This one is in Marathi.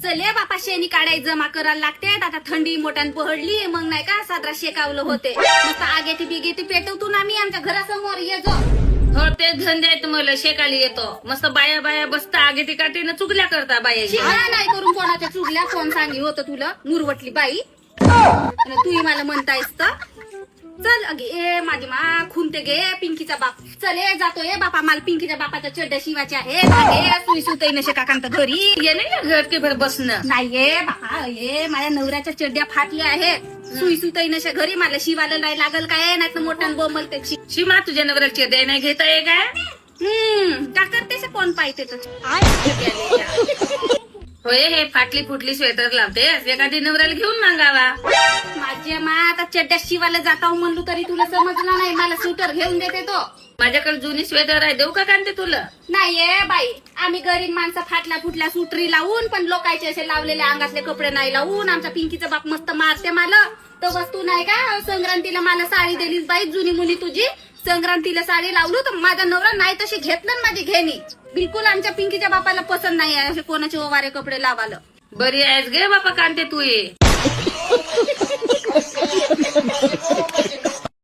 चले बापा शेणी काढाय जमा करायला लागते. आता थंडी मोठ्यान पहडली मग नाही का साजरा शेकावलं होते. मस्त आगेती बिगेती पेटवतून आम्ही आमच्या घरासमोर ये जो. हो ते धंदे आहेत मला शेकाली येतो. मस्त बाया बाया बसता आगे ती काठीनं चुगल्या करता बाया. शिवाय नाही करून कोणाच्या चुगल्या कोण सांगी होतं तुला मुरवटली बाई. तूही मला म्हणतायस तर चल अगे ए माझी मा खुनते गे पिंकीचा बाप. चले जातो ए बापा मला पिंकीच्या बापाच्या चड्ड्या शिवाच्या आहे. सुई सुतई नशे काकांत घरी ये नाही घर के भर बसणं नाहीये बापा. ये माझ्या नवऱ्याच्या चड्ड्या फाटल्या आहेत. सुई सुतई नशे घरी मला शिवायला नाही लागल काय नाही तर मोठ्यान बोमलते. शिमा तुझ्या नवऱ्याचे द्याय नाही घेता ये काय. का करतेस कोण पाहिजे होय हे फाटली फुटली स्वेटर लावते एखादी नवऱ्याला घेऊन मागावा. माझ्या मा आता चड्ड्या शिवायला जाता म्हणलो तरी तुला समजलं नाही. मला स्वेटर घेऊन देते तो. माझ्याकडे जुनी स्वेटर आहे देऊ का कांते तुला. नाहीये बाई आम्ही गरीब माणसं फाटल्या फुटल्या सुटरी लावून पण लोकांचे असे लावलेले अंगातले कपडे नाही लावून. आमच्या पिंकीचा बाप मस्त मारते मला. तर वस्तू नाही का संक्रांतीला मला साडी दिलीस बाई जुनी मुली तुझी. संक्रांतीला साडी लावलो तर माझा नवरा नाही तशी घेतलं ना माझी घेणी. बिलकुल आमच्या पिंकीच्या बापाला पसंत नाही आहे असे कोणाचे ओवारे कपडे लावायला. बरी आहेस गे बापा कांते तू ये.